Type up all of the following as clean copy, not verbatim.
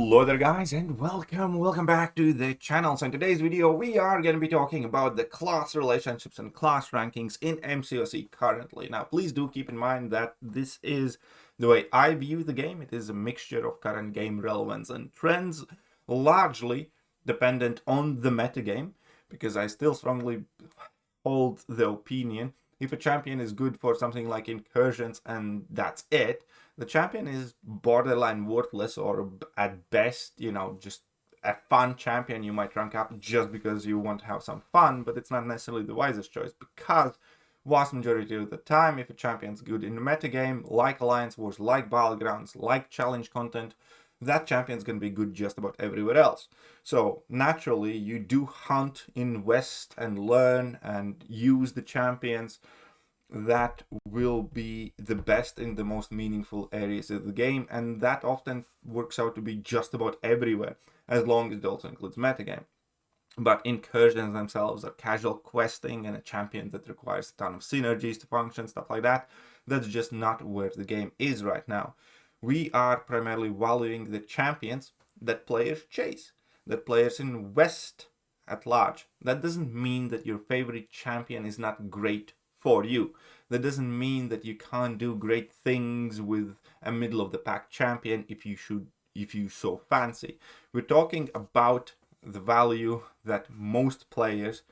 Hello there guys, and welcome back to the channel. So in today's video we are going to be talking about the class relationships and class rankings in MCOC currently. Now please do keep in mind that this is the way I view the game. It is a mixture of current game relevance and trends, largely dependent on the metagame, because I still strongly hold the opinion if a champion is good for something like incursions and that's it, the champion is borderline worthless, or at best, just a fun champion you might rank up just because you want to have some fun, but it's not necessarily the wisest choice, because vast majority of the time, if a champion's good in the metagame, like Alliance Wars, like Battlegrounds, like challenge content, that champion's going to be good just about everywhere else. So naturally, you do hunt, invest, and learn and use the champions that will be the best in the most meaningful areas of the game, and that often works out to be just about everywhere, as long as it also includes metagame. But incursions themselves are casual questing and a champion that requires a ton of synergies to function, stuff like that. That's just not where the game is right now. We are primarily valuing the champions that players chase, that players invest at large. That doesn't mean that your favorite champion is not great for you. That doesn't mean that you can't do great things with a middle of the pack champion if you so fancy. We're talking about the value that most players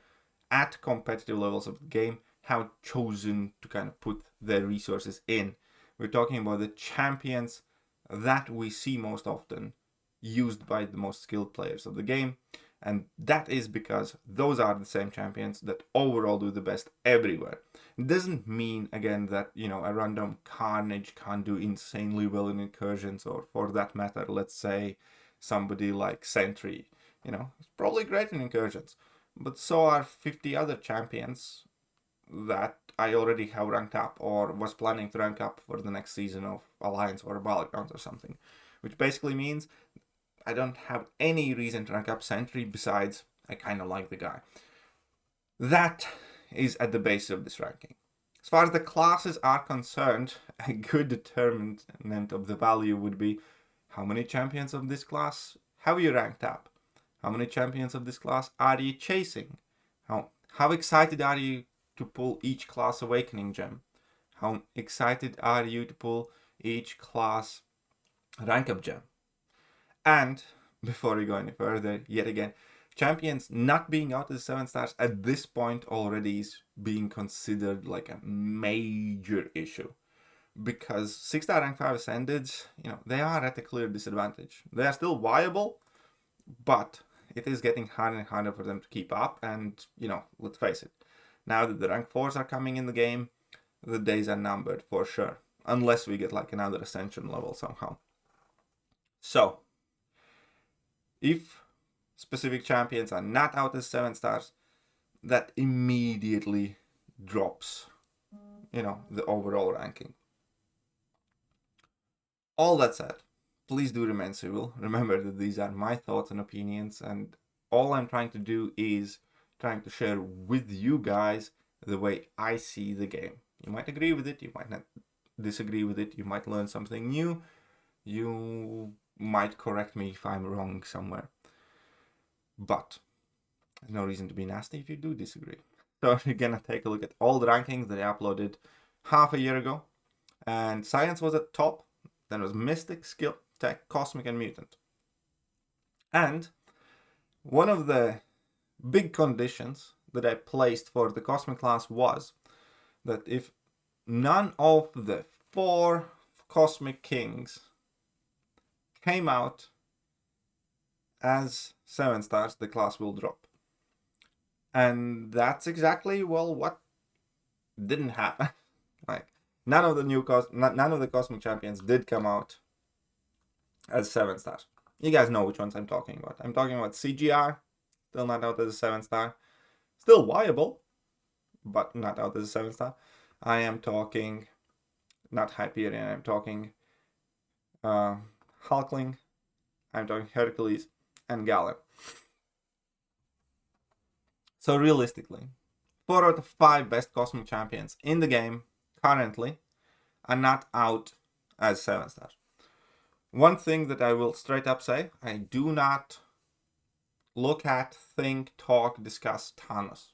at competitive levels of the game have chosen to kind of put their resources in. We're talking about the champions that we see most often used by the most skilled players of the game, and that is because those are the same champions that overall do the best everywhere. It doesn't mean, again, that a random Carnage can't do insanely well in incursions, or for that matter, let's say somebody like Sentry, is probably great in incursions, but so are 50 other champions that I already have ranked up or was planning to rank up for the next season of Alliance or Battlegrounds or something, which basically means I don't have any reason to rank up Sentry besides I kind of like the guy. That is at the base of this ranking. As far as the classes are concerned, a good determinant of the value would be how many champions of this class have you ranked up? How many champions of this class are you chasing? How excited are you to pull each class Awakening Gem? How excited are you to pull each class Rank Up Gem? And before we go any further, yet again, champions not being out of the 7 stars at this point already is being considered like a major issue. Because 6-star rank 5 ascended, they are at a clear disadvantage. They are still viable, but it is getting harder and harder for them to keep up. And, let's face it, now that the rank 4s are coming in the game, the days are numbered for sure. Unless we get like another ascension level somehow. So, if specific champions are not out as 7 stars, that immediately drops, the overall ranking. All that said, please do remain civil. Remember that these are my thoughts and opinions, and all I'm trying to do is trying to share with you guys the way I see the game. You might agree with it, you might not disagree with it, you might learn something new, you might correct me if I'm wrong somewhere. But there's no reason to be nasty if you do disagree. So you're gonna take a look at all the rankings that I uploaded half a year ago. And Science was at top. Then was Mystic, Skill, Tech, Cosmic, and Mutant. And one of the big conditions that I placed for the Cosmic class was that if none of the 4 Cosmic Kings came out as 7 stars, the class will drop. And that's exactly, what didn't happen. Like, none of the Cosmic Champions did come out as 7 stars. You guys know which ones I'm talking about. I'm talking about CGR, still not out as a 7 star. Still viable, but not out as a 7 star. I am talking, not Hyperion, I'm talking Hulkling, I'm talking Hercules, and Galen. So realistically, 4 out of 5 best Cosmic Champions in the game currently are not out as 7 stars. One thing that I will straight up say, I do not look at, think, talk, discuss Thanos.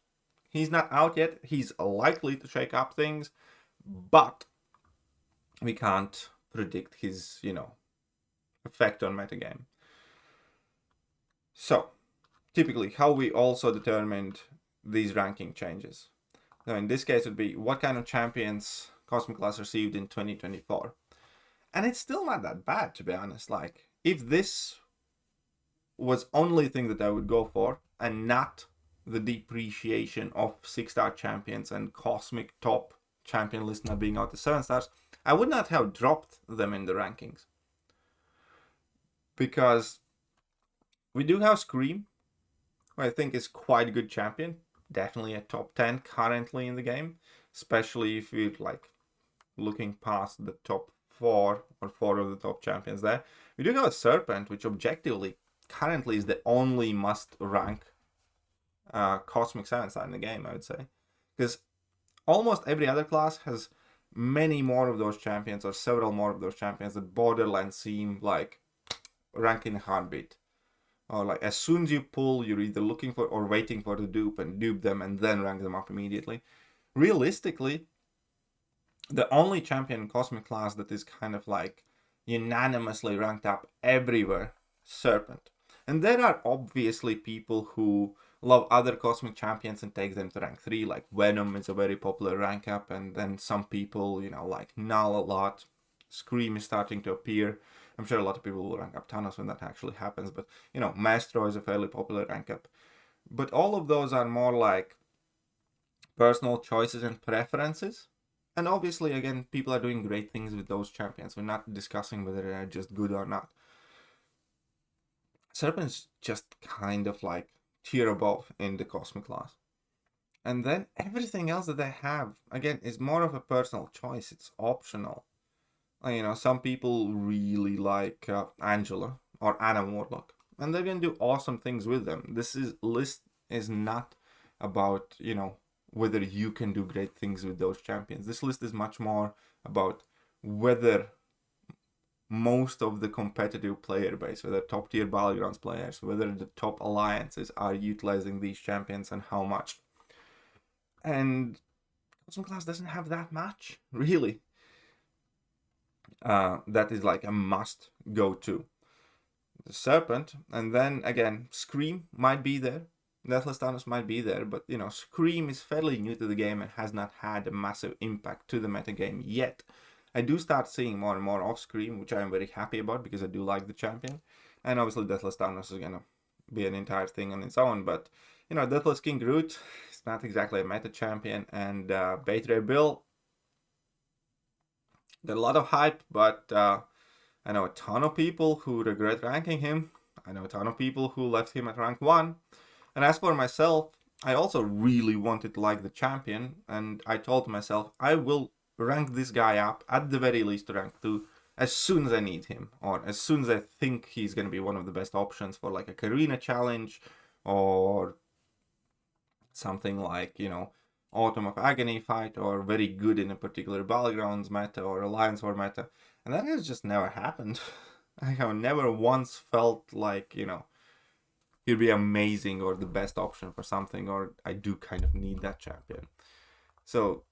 He's not out yet. He's likely to shake up things, but we can't predict his, effect on metagame. So, typically, how we also determined these ranking changes. So in this case, it would be what kind of champions Cosmic Class received in 2024. And it's still not that bad, to be honest. Like, if this was only thing that I would go for, and not the depreciation of 6-star champions and Cosmic top champion list not being out to 7 stars, I would not have dropped them in the rankings. Because we do have Scream, who I think is quite a good champion. Definitely a top 10 currently in the game. Especially if you're like looking past the top 4 or 4 of the top champions there. We do have a Serpent, which objectively currently is the only must rank Cosmic 7-star in the game, I would say. Because almost every other class has many more of those champions, or several more of those champions, that borderline seem like rank in a heartbeat. Or like as soon as you pull, you're either looking for or waiting for the dupe and dupe them and then rank them up immediately. Realistically, the only champion in Cosmic class that is kind of like unanimously ranked up everywhere, Serpent. And there are obviously people who love other Cosmic champions and take them to rank 3, like Venom is a very popular rank up, and then some people, like Null a lot. Scream is starting to appear. I'm sure a lot of people will rank up Thanos when that actually happens, but, Maestro is a fairly popular rank up. But all of those are more like personal choices and preferences. And obviously, again, people are doing great things with those champions. We're not discussing whether they're just good or not. Serpent's just kind of like tier above in the Cosmic class. And then everything else that they have, again, is more of a personal choice. It's optional. Some people really like Angela or Anna Warlock, and they're going to do awesome things with them. List is not about, whether you can do great things with those champions. This list is much more about whether most of the competitive player base, whether top tier Battlegrounds players, whether the top alliances are utilizing these champions and how much. And Cosmic Class doesn't have that much, really. That is like a must go to. The Serpent, and then again, Scream might be there. Deathless Thanos might be there, but Scream is fairly new to the game and has not had a massive impact to the metagame yet. I do start seeing more and more of Scream, which I am very happy about because I do like the champion. And obviously Deathless Thanos is gonna be an entire thing on its own, but Deathless King Groot is not exactly a meta champion, and Beta Ray Bill got a lot of hype, but I know a ton of people who regret ranking him. I know a ton of people who left him at rank 1. And as for myself, I also really wanted to like the champion, and I told myself I will rank this guy up at the very least to rank 2 as soon as I need him, or as soon as I think he's going to be one of the best options for like a Karina challenge, or something like, Autumn of Agony fight, or very good in a particular Battlegrounds meta or Alliance War meta. And that has just never happened. I have never once felt like, he'd be amazing or the best option for something, or I do kind of need that champion. So,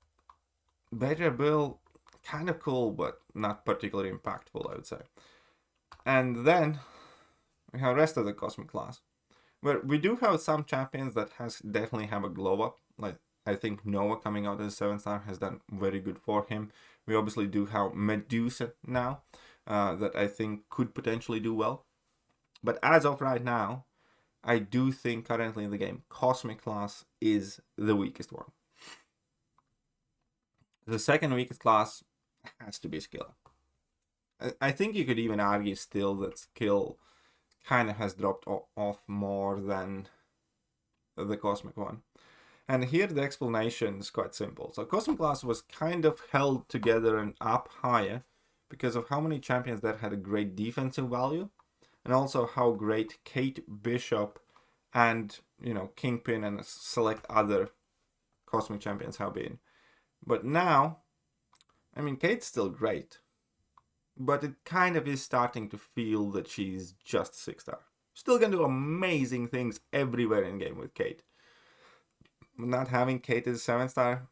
Beta Bill, kind of cool, but not particularly impactful, I would say. And then we have the rest of the Cosmic class, where we do have some champions that definitely have a glow up. Like, I think Noah coming out as a 7-star has done very good for him. We obviously do have Medusa now, that I think could potentially do well. But as of right now, I do think currently in the game, Cosmic class is the weakest one. The second weakest class has to be Skill. I think you could even argue still that Skill kind of has dropped off more than the Cosmic one. And here the explanation is quite simple. So Cosmic class was kind of held together and up higher because of how many champions that had a great defensive value, and also how great Kate Bishop and Kingpin and select other Cosmic champions have been. But now, Kate's still great, but it kind of is starting to feel that she's just 6-star. Still gonna do amazing things everywhere in game with Kate. Not having Kate as 7-star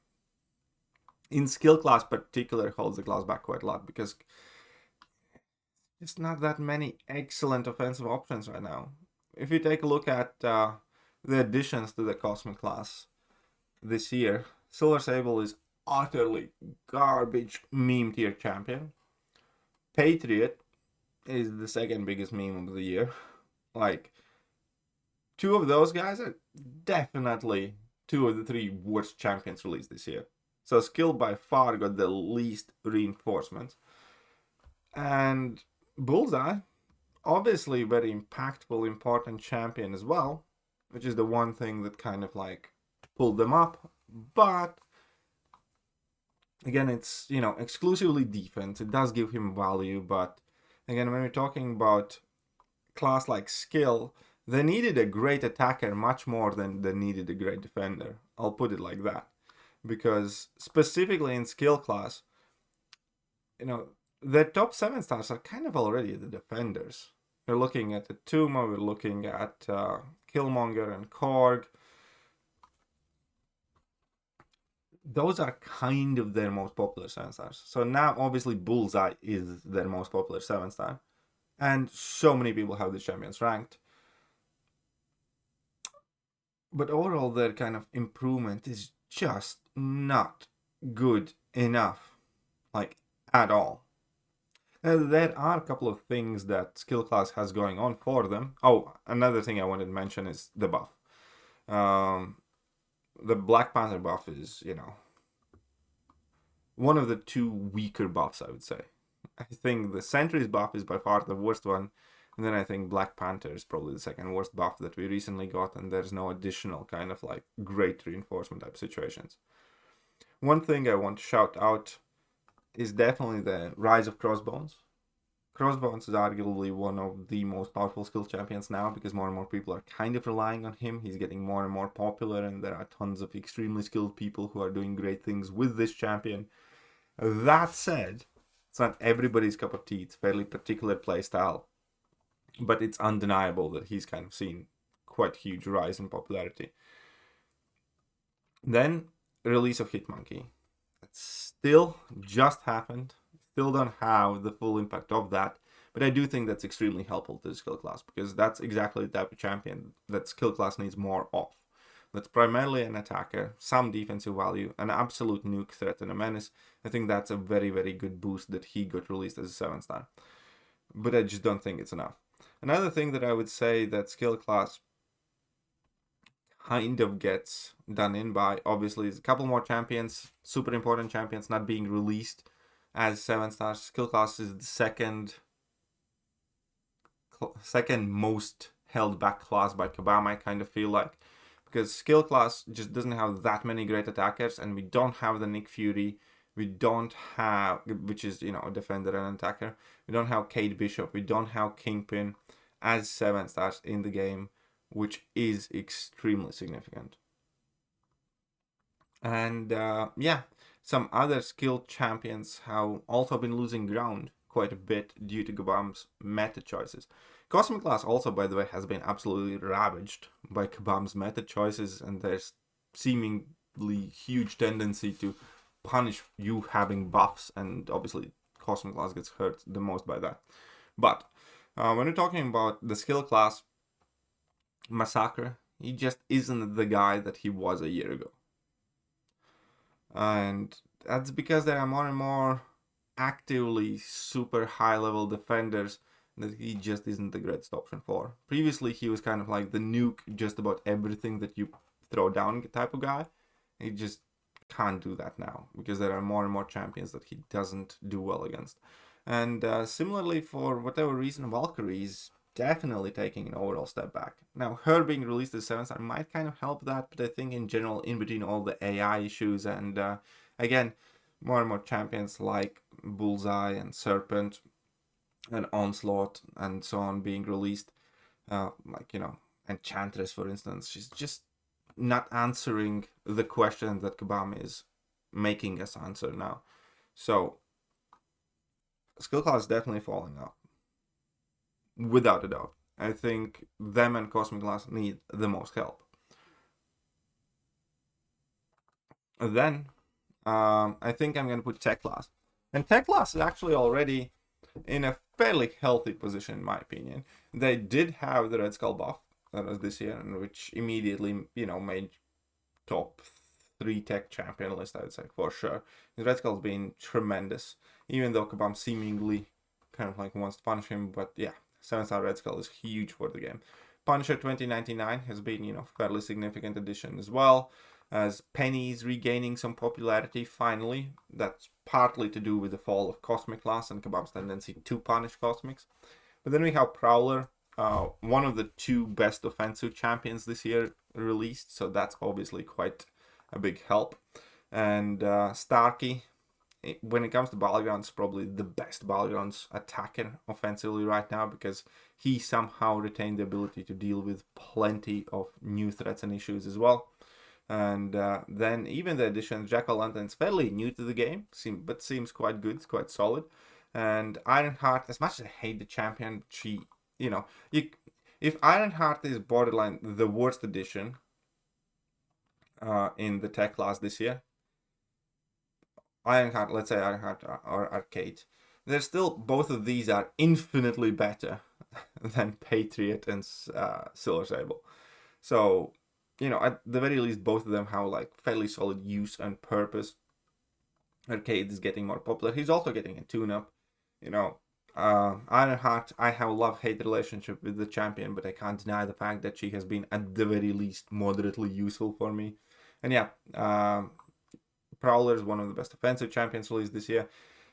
in skill class particular holds the class back quite a lot, because there's not that many excellent offensive options right now. If you take a look at the additions to the Cosmic class this year, Silver Sable is utterly garbage meme tier champion. Patriot is the second biggest meme of the year. Like, two of those guys are definitely two of the three worst champions released this year. So skill by far got the least reinforcement. And Bullseye, obviously very impactful, important champion as well, which is the one thing that kind of like pulled them up. But again, it's, you know, exclusively defense. It does give him value, but again, when we're talking about class like skill, they needed a great attacker much more than they needed a great defender. I'll put it like that. Because specifically in skill class, you know, the top 7-stars are kind of already the defenders. We're looking at the Tuma, we're looking at Killmonger and Korg. Those are kind of their most popular 7-stars. So now, obviously, Bullseye is their most popular 7-star. And so many people have the champions ranked. But overall, their kind of improvement is just not good enough. Like, at all. There are a couple of things that skill class has going on for them. Oh, another thing I wanted to mention is the buff. The Black Panther buff is, you know, one of the two weaker buffs, I would say. I think the Sentry's buff is by far the worst one. And then I think Black Panther is probably the second worst buff that we recently got. And there's no additional kind of like great reinforcement type situations. One thing I want to shout out is definitely the rise of Crossbones. Crossbones is arguably one of the most powerful skill champions now, because more and more people are kind of relying on him. He's getting more and more popular, and there are tons of extremely skilled people who are doing great things with this champion. That said, it's not everybody's cup of tea. It's a fairly particular playstyle, but it's undeniable that he's kind of seen quite a huge rise in popularity. Then, release of Hitmonkey. It still just happened. Still don't have the full impact of that, but I do think that's extremely helpful to the skill class, because that's exactly the type of champion that skill class needs more of. That's primarily an attacker, some defensive value, an absolute nuke threat and a menace. I think that's a very, very good boost that he got released as a 7-star. But I just don't think it's enough. Another thing that I would say that skill class kind of gets done in by, obviously, is a couple more champions, super important champions, not being released as 7-stars. Skill class is the second most held back class by Kabam, I kind of feel like. Because skill class just doesn't have that many great attackers, and we don't have the Nick Fury. We don't have, which is, you know, a defender and an attacker. We don't have Kate Bishop. We don't have Kingpin as 7-stars in the game, which is extremely significant. And yeah, some other skilled champions have also been losing ground quite a bit due to Kabam's meta choices. Cosmic class also, by the way, has been absolutely ravaged by Kabam's meta choices, and there's seemingly huge tendency to punish you having buffs, and obviously Cosmic class gets hurt the most by that. But when we're talking about the skill class, Massacre, he just isn't the guy that he was a year ago. And that's because there are more and more actively super high level defenders that he just isn't the greatest option for. Previously, he was kind of like the nuke just about everything that you throw down type of guy. He just can't do that now, because there are more and more champions that he doesn't do well against. And similarly, for whatever reason, Valkyrie is definitely taking an overall step back. Now, her being released as 7-star might kind of help that, but I think in general, in between all the AI issues and again, more and more champions like Bullseye and Serpent and Onslaught and so on being released, like, you know, Enchantress, for instance, she's just not answering the question that Kabam is making us answer now. So skill class is definitely falling off. Without a doubt. I think them and Cosmic Class need the most help. Then, I think I'm going to put Tech Class. And Tech Class is actually already in a fairly healthy position, in my opinion. They did have the Red Skull buff, that was this year, which immediately, made top 3 tech champion list, I would say, for sure. The Red Skull's been tremendous, even though Kabam seemingly kind of like wants to punish him, but yeah, 7-star Red Skull is huge for the game. Punisher 2099 has been, fairly significant addition as well, as Penny's regaining some popularity finally. That's partly to do with the fall of Cosmic Class and Kabam's tendency to punish Cosmics. But then we have Prowler, one of the 2 best offensive champions this year released, so that's obviously quite a big help. And Starkey, when it comes to Battlegrounds, probably the best Battlegrounds attacker offensively right now, because he somehow retained the ability to deal with plenty of new threats and issues as well. And then even the addition of Jacobkanda is fairly new to the game, but seems quite good, it's quite solid. And Ironheart, as much as I hate the champion, she, if Ironheart is borderline the worst addition in the tech class this year, Ironheart, let's say Ironheart or Arcade, there's still, both of these are infinitely better than Patriot and Silver Sable. So, at the very least, both of them have like fairly solid use and purpose. Arcade is getting more popular. He's also getting a tune-up. Ironheart, I have a love-hate relationship with the champion, but I can't deny the fact that she has been, at the very least, moderately useful for me. And yeah, Prowler is one of the best offensive champions released this year.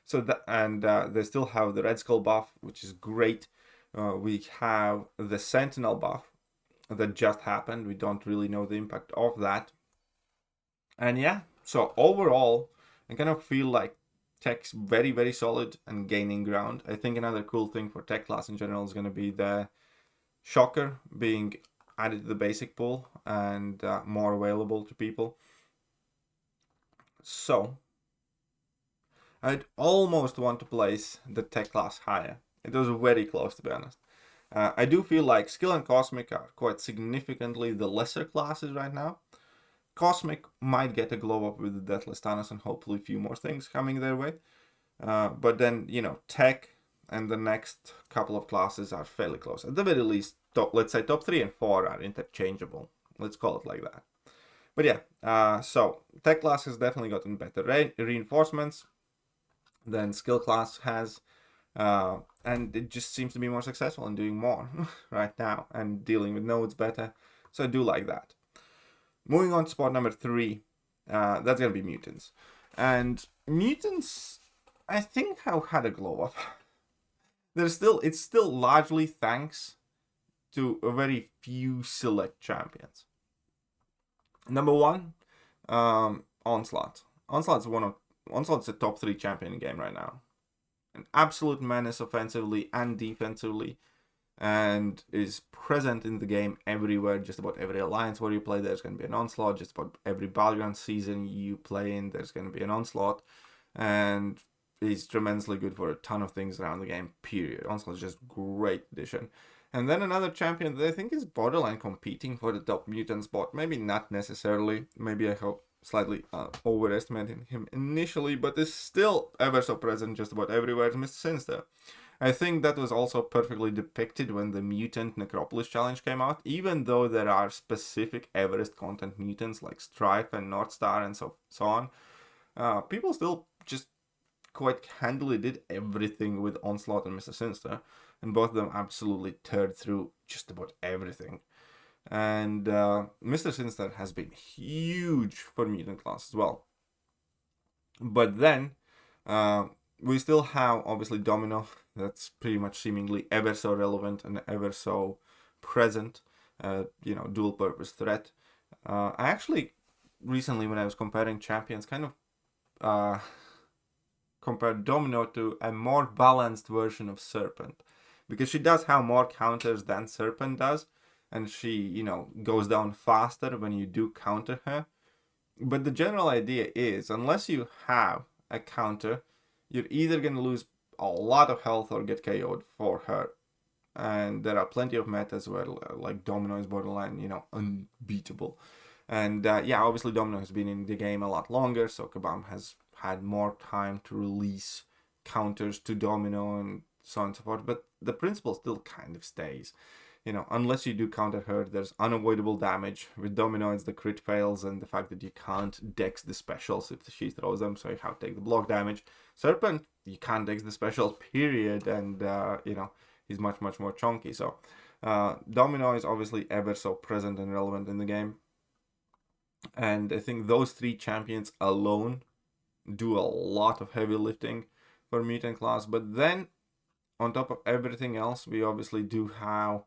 So they still have the Red Skull buff, which is great. We have the Sentinel buff that just happened. We don't really know the impact of that. And yeah, so overall, I kind of feel like Tech's very, very solid and gaining ground. I think another cool thing for Tech class in general is going to be the Shocker being added to the basic pool and more available to people. So, I'd almost want to place the Tech class higher. It was very close, to be honest. I do feel like Skill and Cosmic are quite significantly the lesser classes right now. Cosmic might get a glow up with the Deathless Thanos and hopefully a few more things coming their way. But then, Tech and the next couple of classes are fairly close. At the very least, let's say top 3 and 4 are interchangeable. Let's call it like that. But yeah, so Tech class has definitely gotten better reinforcements than Skill class has. And it just seems to be more successful in doing more right now and dealing with nodes better. So I do like that. Moving on to spot number 3, that's going to be Mutants. And Mutants, I think, have had a glow up. It's still largely thanks to a very few select champions. Number 1, Onslaught. Onslaught's a top 3 champion in the game right now. An absolute menace offensively and defensively, and is present in the game everywhere. Just about every alliance where you play, there's going to be an Onslaught. Just about every Battleground season you play in, there's going to be an Onslaught, and he's tremendously good for a ton of things around the game, period. Onslaught is just great addition. And then another champion that I think is borderline competing for the top mutant spot. Maybe not necessarily. Maybe I hope slightly overestimating him initially, but is still ever so present just about everywhere, is Mr. Sinister. I think that was also perfectly depicted when the Mutant Necropolis Challenge came out, even though there are specific Everest content mutants like Strife and Northstar and so on. People still just quite handily did everything with Onslaught and Mr. Sinister, and both of them absolutely turned through just about everything. And Mr. Sinister has been huge for Mutant class as well. But then we still have obviously Domino. That's pretty much seemingly ever so relevant and ever so present. Dual purpose threat. I actually recently, when I was comparing champions, kind of compared Domino to a more balanced version of Serpent, because she does have more counters than Serpent does. And she, goes down faster when you do counter her. But the general idea is, unless you have a counter, you're either going to lose a lot of health or get KO'd for her. And there are plenty of metas where like Domino is borderline, unbeatable. And yeah, obviously Domino has been in the game a lot longer, so Kabam has had more time to release counters to Domino and so on and so forth. But the principle still kind of stays. Unless you do counter her, there's unavoidable damage. With Domino, it's the crit fails and the fact that you can't dex the specials if she throws them, so you have to take the block damage. Serpent, you can't dex the specials, period, and, he's much, much more chunky. So, Domino is obviously ever so present and relevant in the game. And I think those three champions alone do a lot of heavy lifting for Mutant class. But then, on top of everything else, we obviously do have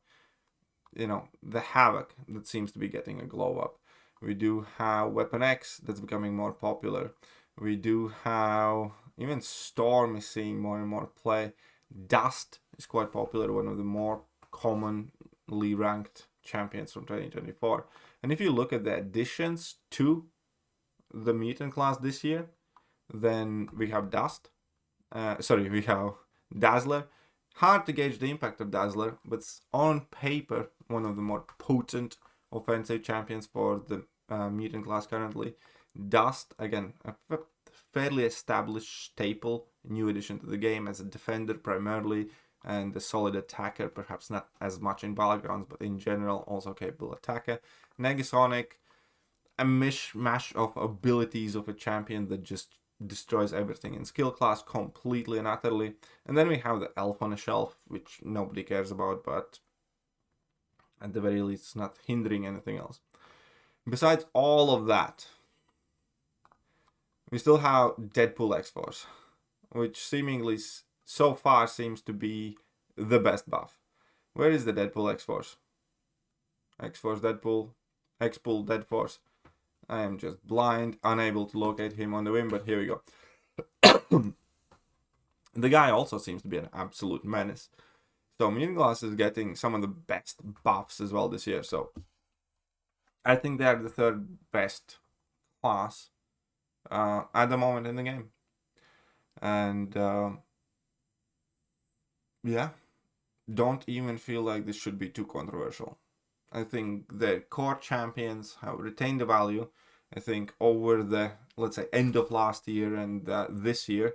the Havoc that seems to be getting a glow up. We do have Weapon X that's becoming more popular. We do have even Storm is seeing more and more play. Dust is quite popular, one of the more commonly ranked champions from 2024. And if you look at the additions to the Mutant class this year, then we have we have Dazzler. Hard to gauge the impact of Dazzler, but on paper, one of the more potent offensive champions for the Mutant class currently. Dust, again, a fairly established staple, new addition to the game as a defender primarily, and a solid attacker, perhaps not as much in Battlegrounds, but in general, also capable attacker. Negasonic, a mishmash of abilities of a champion that just destroys everything in skill class completely and utterly. And then we have the Elf on a Shelf, which nobody cares about, but at the very least it's not hindering anything else. Besides all of that, we still have Deadpool X-Force, which seemingly so far seems to be the best buff. Where is the Deadpool X-Force? X-Force Deadpool, X-Pool Deadforce. I am just blind, unable to locate him on the whim, but here we go. The guy also seems to be an absolute menace. So Mutant Class is getting some of the best buffs as well this year. So I think they are the third best class at the moment in the game. And yeah, don't even feel like this should be too controversial. I think the core champions have retained the value. I think over the, let's say, end of last year and this year,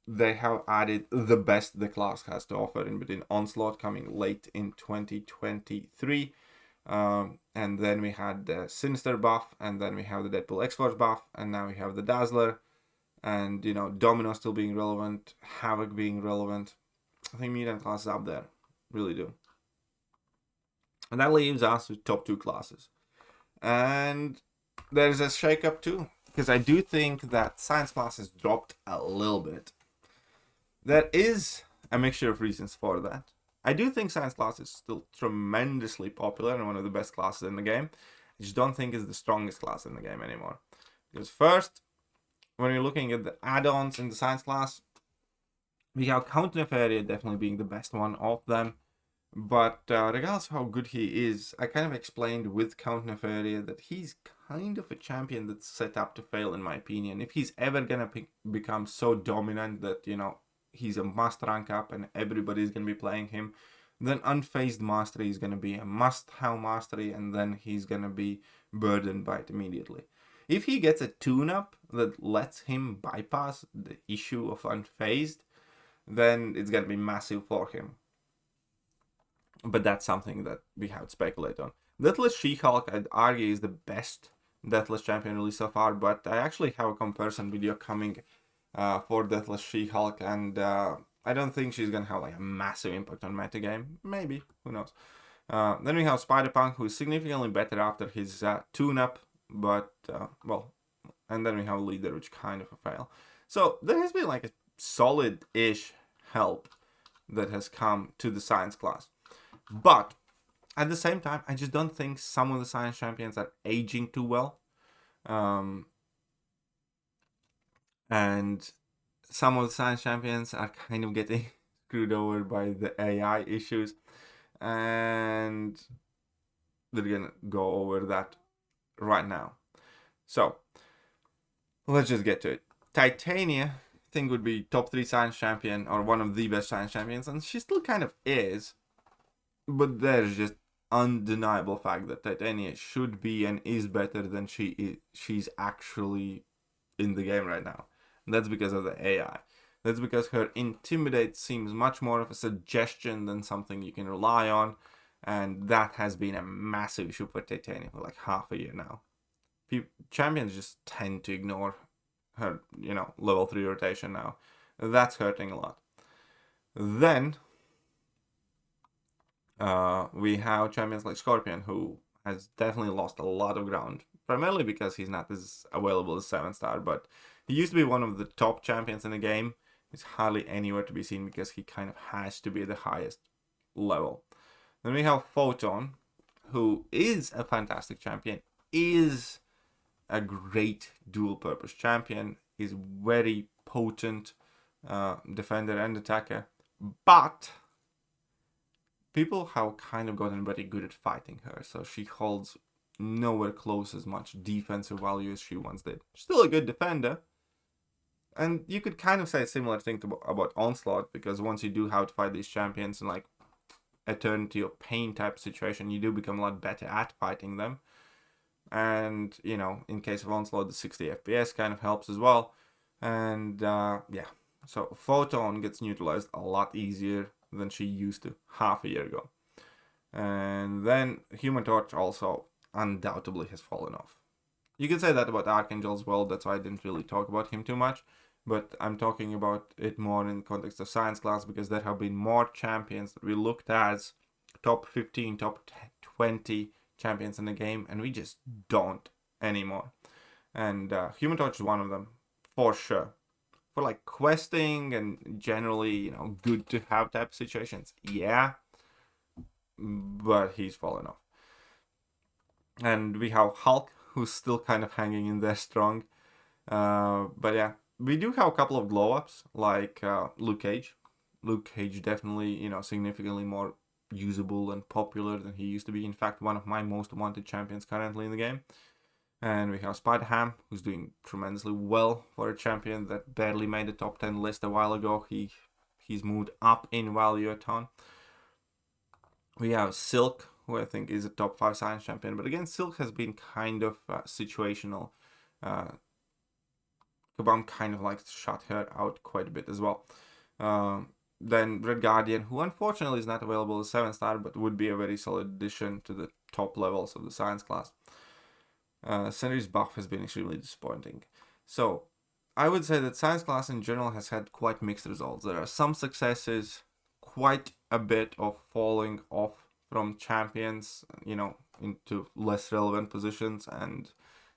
they have added the best the class has to offer in between Onslaught coming late in 2023. And then we had the Sinister buff, and then we have the Deadpool X-Force buff, and now we have the Dazzler. And, Domino still being relevant, Havoc being relevant. I think Mutant class is up there. Really do. And that leaves us with top two classes. And there's a shake-up too, because I do think that Science class has dropped a little bit. There is a mixture of reasons for that. I do think Science class is still tremendously popular and one of the best classes in the game. I just don't think it's the strongest class in the game anymore. Because first, when you're looking at the add-ons in the Science class, we have Count Nefaria definitely being the best one of them. But regardless of how good he is, I kind of explained with Count Nefaria that he's kind of a champion that's set up to fail, in my opinion. If he's ever going to become so dominant that, he's a must rank up and everybody's going to be playing him, then Unfazed Mastery is going to be a must-have mastery, and then he's going to be burdened by it immediately. If he gets a tune-up that lets him bypass the issue of Unfazed, then it's going to be massive for him. But that's something that we have to speculate on. Deathless She-Hulk, I'd argue, is the best Deathless champion release so far, but I actually have a comparison video coming for Deathless She-Hulk, and I don't think she's going to have a massive impact on metagame. Maybe, who knows. Then we have Spider-Punk, who is significantly better after his tune-up, but, and then we have Leader, which kind of a fail. So there has been a solid-ish help that has come to the Science class. But at the same time, I just don't think some of the Science champions are aging too well. And some of the Science champions are kind of getting screwed over by the AI issues. And we're going to go over that right now. So let's just get to it. Titania think would be top 3 science champion or one of the best science champions, and she still kind of is. But there's just undeniable fact that Titania should be and is better than she's actually in the game right now. And that's because of the AI. That's because her intimidate seems much more of a suggestion than something you can rely on, and that has been a massive issue for Titania for like half a year now. Champions just tend to ignore her, level 3 rotation now. That's hurting a lot. Then we have champions like Scorpion, who has definitely lost a lot of ground, primarily because he's not as available as 7-star, but he used to be one of the top champions in the game. He's hardly anywhere to be seen because he kind of has to be the highest level. Then we have Photon, who is a fantastic champion, is a great dual-purpose champion, is very potent defender and attacker, but people have kind of gotten very good at fighting her, so she holds nowhere close as much defensive value as she once did. Still a good defender, and you could kind of say a similar thing about Onslaught, because once you do have to fight these champions in like Eternity or Pain type situation, you do become a lot better at fighting them. And, in case of Onslaught, the 60 FPS kind of helps as well. And, yeah. So, Photon gets neutralized a lot easier than she used to half a year ago. And then Human Torch also undoubtedly has fallen off. You can say that about Archangel as well, that's why I didn't really talk about him too much. But I'm talking about it more in the context of Science Class, because there have been more champions that we looked as top 15, top 20 champions in the game, and we just don't anymore. And Human Torch is one of them, for sure. For like questing and generally, good to have type situations, yeah. But he's fallen off. And we have Hulk, who's still kind of hanging in there strong. But yeah, we do have a couple of glow-ups, like Luke Cage. Luke Cage definitely, significantly more usable and popular than he used to be. In fact, one of my most wanted champions currently in the game. And we have Spider-Ham, who's doing tremendously well for a champion that barely made the top 10 list a while ago. He's moved up in value a ton. We have Silk, who I think is a top 5 science champion. But again, Silk has been kind of situational. Kabam kind of likes to shut her out quite a bit as well. Then Red Guardian, who unfortunately is not available as 7-star, but would be a very solid addition to the top levels of the science class. Sentry's buff has been extremely disappointing. So, I would say that science class in general has had quite mixed results. There are some successes, quite a bit of falling off from champions, into less relevant positions, and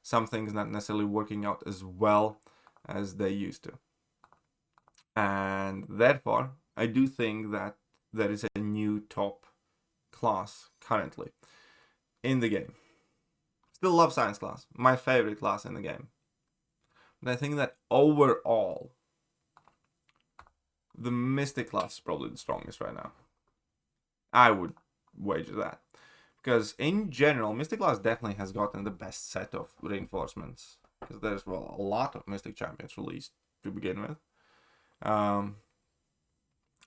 some things not necessarily working out as well as they used to. And therefore, I do think that there is a new top class currently in the game. Still love science class, my favorite class in the game. But I think that overall, the Mystic class is probably the strongest right now. I would wager that. Because in general, Mystic class definitely has gotten the best set of reinforcements. Because there's, a lot of Mystic champions released to begin with.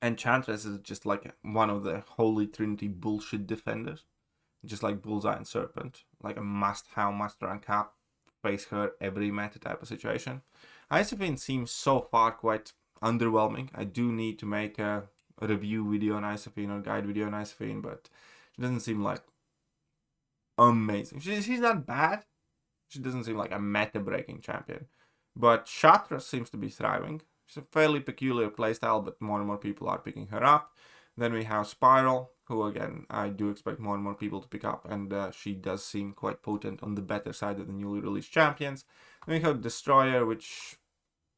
Enchantress is just like one of the Holy Trinity bullshit defenders. Just like Bullseye and Serpent. Like a must-have, must-rank up. Face her every meta type of situation. Isophine seems so far quite underwhelming. I do need to make a review video on Isophine or guide video on Isophine, but she doesn't seem like amazing. She's not bad. She doesn't seem like a meta-breaking champion. But Shatra seems to be thriving. She's a fairly peculiar playstyle, but more and more people are picking her up. Then we have Spiral, who again, I do expect more and more people to pick up, and she does seem quite potent on the better side of the newly released champions. Then we have Destroyer, which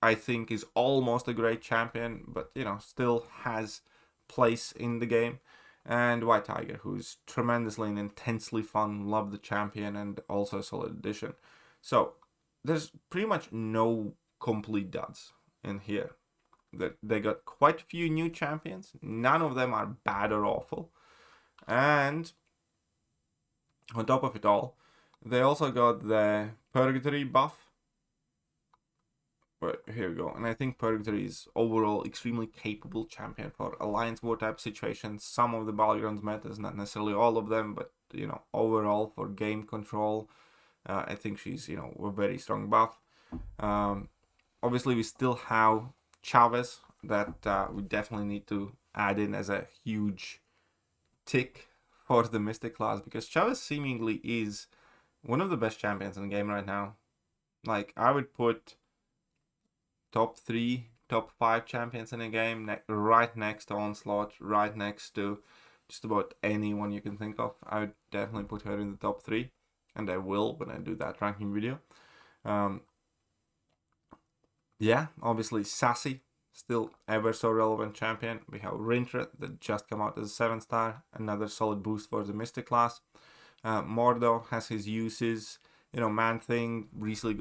I think is almost a great champion, but, still has place in the game. And White Tiger, who's tremendously and intensely fun, love the champion, and also a solid addition. So, there's pretty much no complete duds in here. They got quite a few new champions. None of them are bad or awful. And on top of it all, they also got the Purgatory buff, But here we go. And I think Purgatory is overall extremely capable champion for Alliance War type situations. Some of the Battlegrounds metas, not necessarily all of them, but overall for game control, I think she's a very strong buff. Obviously, we still have Chavez that we definitely need to add in as a huge tick for the Mystic class, because Chavez seemingly is one of the best champions in the game right now. Like, I would put top 3, top 5 champions in a game right next to Onslaught, right next to just about anyone you can think of. I would definitely put her in the top 3, and I will when I do that ranking video. Yeah, obviously Sassy, still ever so relevant champion. We have Rintre that just come out as a 7-star, another solid boost for the Mystic class. Mordo has his uses. Man-Thing recently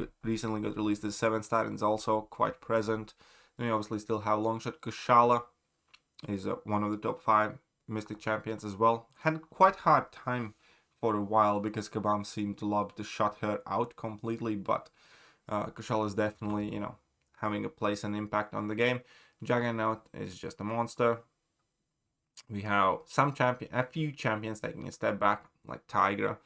got released as 7-star and is also quite present. Then we obviously still have Longshot. Kushala is one of the top 5 Mystic champions as well. Had quite hard time for a while because Kabam seemed to love to shut her out completely, but Kushala is definitely, having a place and impact on the game. Juggernaut is just a monster. We have a few champions taking a step back, like Tigra.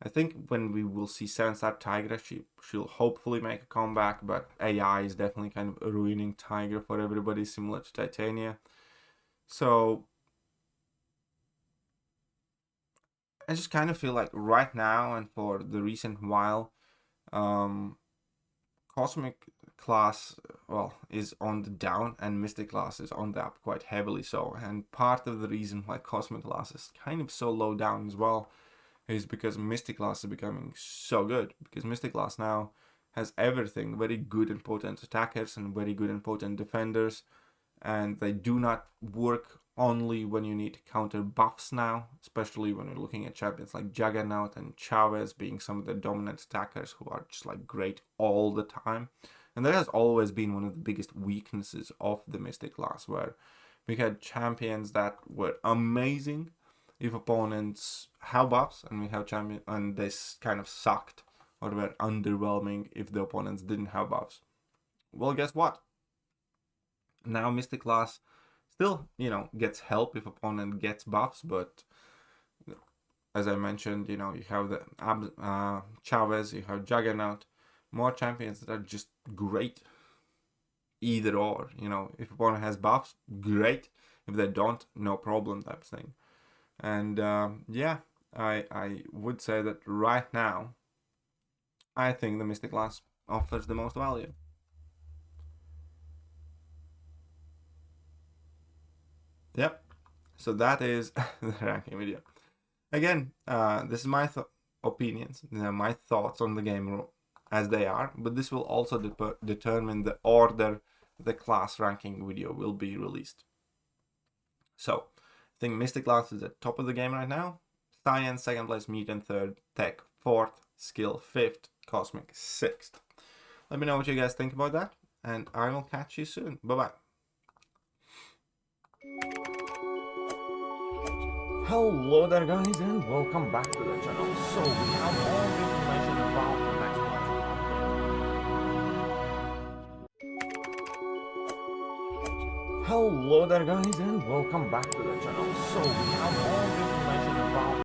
I think when we will see 7-star Tigra, she'll hopefully make a comeback, but AI is definitely kind of ruining Tigra for everybody, similar to Titania. So I just kind of feel like right now and for the recent while, Cosmic class, is on the down, and Mystic class is on the up quite heavily so. And part of the reason why Cosmic class is kind of so low down as well is because Mystic class is becoming so good. Because Mystic class now has everything, very good and potent attackers and very good and potent defenders. And they do not work only when you need to counter buffs now, especially when we're looking at champions like Juggernaut and Chavez being some of the dominant attackers who are just like great all the time. And that has always been one of the biggest weaknesses of the Mystic class, where we had champions that were amazing if opponents have buffs, and we have champions and this kind of sucked or were underwhelming if the opponents didn't have buffs. Well, guess what? Now Mystic class still, gets help if opponent gets buffs, but as I mentioned, you have the Chavez, you have Juggernaut, more champions that are just great. Either or, if opponent has buffs, great. If they don't, no problem type thing. And yeah, I would say that right now, I think the Mystic class offers the most value. Yep. So that is the ranking video. Again, this is my opinions, my thoughts on the game as they are, but this will also determine the order the class ranking video will be released. So, I think Mystic class is at top of the game right now. Science 2nd place, Mutant 3rd, Tech 4th, Skill 5th, Cosmic 6th. Let me know what you guys think about that, and I will catch you soon. Bye-bye. Hello there guys, and welcome back to the channel. So we have all the information about the next one. Hello there guys, and welcome back to the channel. So we have all the information about